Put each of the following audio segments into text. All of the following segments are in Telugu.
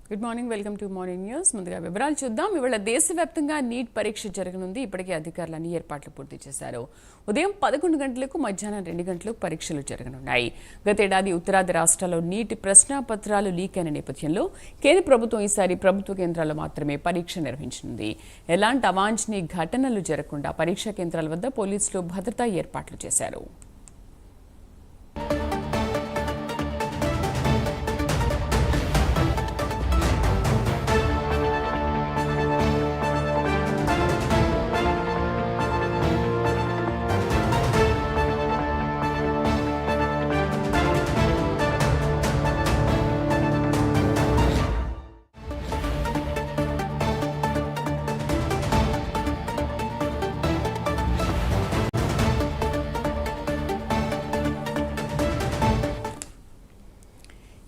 Good morning, welcome to morning news. ముందుగా వివరాలు చూద్దాం. ఇవాళ దేశవ్యాప్తంగా నీట్ పరీక్ష జరగనుంది. ఇప్పటికే అధికారులు అన్ని ఏర్పాట్లు పూర్తి చేశారు. ఉదయం 11 గంటలకు, మధ్యాహ్నం 2 గంటలకు పరీక్షలు జరగనున్నాయి. గతేడాది ఉత్తరాది రాష్ట్రాల్లో నీట్ ప్రశ్నాపత్రాలు లీక్ అయిన నేపథ్యంలో కేంద్ర ప్రభుత్వం ఈసారి ప్రభుత్వ కేంద్రాల్లో మాత్రమే పరీక్ష నిర్వహించనుంది. ఎలాంటి అవాంఛనీయ ఘటనలు జరగకుండా పరీక్షా కేంద్రాల వద్ద పోలీసులు భద్రతా ఏర్పాట్లు చేశారు.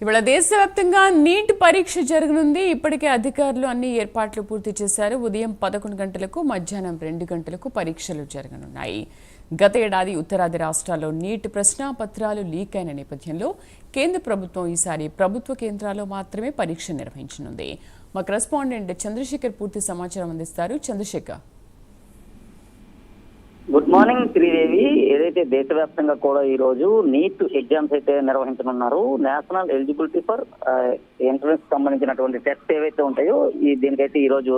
ఇవాళ దేశవ్యాప్తంగా నీట్ పరీక్ష జరగనుంది. ఇప్పటికే అధికారులు అన్ని ఏర్పాట్లు పూర్తి చేశారు. ఉదయం 11 గంటలకు, మధ్యాహ్నం 2 గంటలకు పరీక్షలు జరగనున్నాయి. గత ఏడాది ఉత్తరాది రాష్ట్రాల్లో నీట్ ప్రశ్నాపత్రాలు లీక్ అయిన నేపథ్యంలో కేంద్ర ప్రభుత్వం ఈసారి ప్రభుత్వ కేంద్రాల్లో మాత్రమే పరీక్ష నిర్వహించనుంది. మా కరెస్పాండెంట్ చంద్రశేఖర్ పూర్తి సమాచారం అందిస్తారు. చంద్రశేఖర్. Good morning Sridevi. ఏదైతే దేశవ్యాప్తంగా కూడా ఈ రోజు నీట్ ఎగ్జామ్స్ అయితే నిర్వహించనున్నారు. నేషనల్ ఎలిజిబిలిటీ ఫర్ ఎంట్రన్స్ సంబంధించినటువంటి టెస్ట్ ఏవైతే ఉంటాయో దీనికైతే ఈ రోజు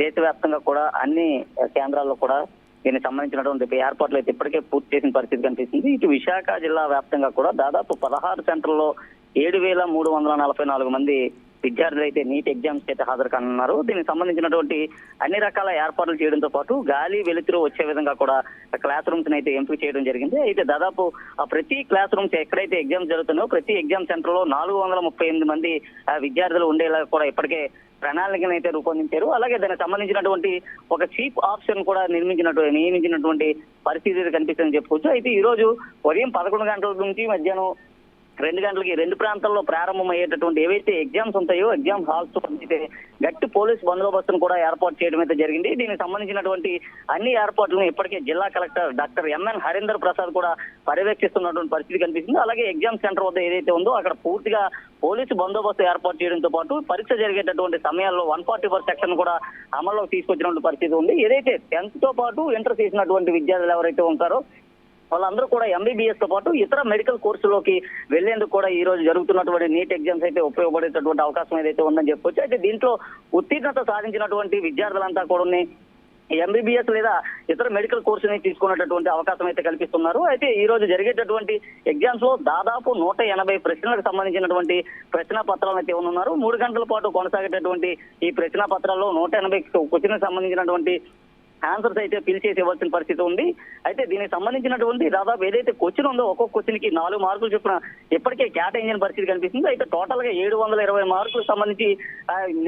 దేశవ్యాప్తంగా కూడా అన్ని కేంద్రాల్లో కూడా దీనికి సంబంధించినటువంటి ఏర్పాట్లు అయితే ఇప్పటికే పూర్తి చేసిన పరిస్థితి కనిపిస్తుంది. ఇటు విశాఖ జిల్లా వ్యాప్తంగా కూడా దాదాపు 16 సెంటర్లో 7,344 మంది విద్యార్థులు అయితే నీట్ ఎగ్జామ్స్ అయితే హాజరు కానున్నారు. దీనికి సంబంధించినటువంటి అన్ని రకాల ఏర్పాట్లు చేయడంతో పాటు గాలి వెలుతురు వచ్చే విధంగా కూడా క్లాస్ రూమ్స్ అయితే ఎంపిక చేయడం జరిగింది. అయితే దాదాపు ప్రతి క్లాస్ రూమ్స్ ఎక్కడైతే ఎగ్జామ్స్ జరుగుతున్నాయో ప్రతి ఎగ్జామ్ సెంటర్ లో 438 మంది విద్యార్థులు ఉండేలా కూడా ఇప్పటికే ప్రణాళికను అయితే రూపొందించారు. అలాగే దానికి సంబంధించినటువంటి ఒక చీఫ్ ఆప్షన్ కూడా నియమించినటువంటి పరిస్థితి కనిపిస్తుందని చెప్పుకోవచ్చు. అయితే ఈ రోజు ఉదయం 11 గంటల నుంచి మధ్యాహ్నం 2 గంటలకి 2 ప్రాంతాల్లో ప్రారంభమయ్యేటటువంటి ఏవైతే ఎగ్జామ్స్ ఉంటాయో ఎగ్జామ్ హాల్స్ అయితే గట్టి పోలీస్ బందోబస్తును కూడా ఏర్పాటు చేయడం అయితే జరిగింది. దీనికి సంబంధించినటువంటి అన్ని ఏర్పాట్లను ఇప్పటికే జిల్లా collector doctor M N Harinder Prasad కూడా పర్యవేక్షిస్తున్నటువంటి పరిస్థితి కనిపిస్తుంది. అలాగే ఎగ్జామ్ సెంటర్ వద్ద ఏదైతే ఉందో అక్కడ పూర్తిగా పోలీసు బందోబస్తు ఏర్పాటు చేయడంతో పాటు పరీక్ష జరిగేటటువంటి సమయాల్లో 144 సెక్షన్ కూడా అమల్లోకి తీసుకొచ్చినటువంటి పరిస్థితి ఉంది. ఏదైతే 10th తో పాటు ఇంటర్ చేసినటువంటి విద్యార్థులు ఎవరైతే ఉంటారో వాళ్ళందరూ కూడా ఎంబీబీఎస్ తో పాటు ఇతర మెడికల్ కోర్సులోకి వెళ్లేందుకు కూడా ఈ రోజు జరుగుతున్నటువంటి నీట్ ఎగ్జామ్స్ అయితే ఉపయోగపడేటటువంటి అవకాశం ఏదైతే ఉందని చెప్పొచ్చు. అయితే దీంట్లో ఉత్తీర్ణత సాధించినటువంటి విద్యార్థులంతా కూడా ఎంబీబీఎస్ లేదా ఇతర మెడికల్ కోర్సుని తీసుకున్నటువంటి అవకాశం అయితే కల్పిస్తున్నారు. అయితే ఈ రోజు జరిగేటటువంటి ఎగ్జామ్స్ లో దాదాపు 180 ప్రశ్నలకు సంబంధించినటువంటి ప్రశ్న పత్రాలను అయితే ఉన్నారు. 3 గంటల పాటు కొనసాగేటటువంటి ఈ ప్రశ్న పత్రాల్లో 180 క్వశ్చన్ సంబంధించినటువంటి ఆన్సర్స్ అయితే ఫిల్ చేసి ఇవ్వాల్సిన పరిస్థితి ఉంది. అయితే దీనికి సంబంధించినటువంటి దాదాపు ఏదైతే క్వశ్చన్ ఉందో ఒక్కొక్క క్వశ్చన్ కి 4 మార్కులు చొప్పున ఇప్పటికే కేటాయించిన పరిస్థితి కనిపిస్తుంది. అయితే టోటల్ గా 720 మార్కులకు సంబంధించి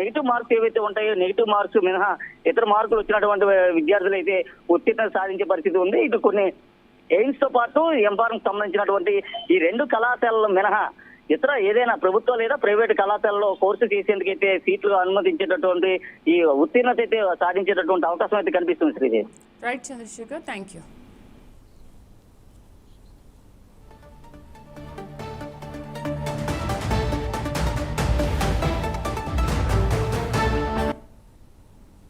నెగిటివ్ మార్క్స్ ఏవైతే ఉంటాయో నెగిటివ్ మార్క్స్ మినహా ఇతర మార్కులు వచ్చినటువంటి విద్యార్థులు అయితే ఉత్తీర్ణత సాధించే పరిస్థితి ఉంది. ఇటు కొన్ని ఎయిమ్స్ తో పాటు ఎంఫార్మ్ సంబంధించినటువంటి ఈ 2 కళాశాలలు మినహా ఇతర ఏదైనా ప్రభుత్వ లేదా ప్రైవేట్ కళాశాలలో కోర్సు చేసేందుకైతే సీట్లు అనుమతించేటటువంటి ఈ ఉత్తీర్ణత అయితే సాధించేటటువంటి అవకాశం అయితే కనిపిస్తుంది Sridevi. Right Chandrashekar, thank you.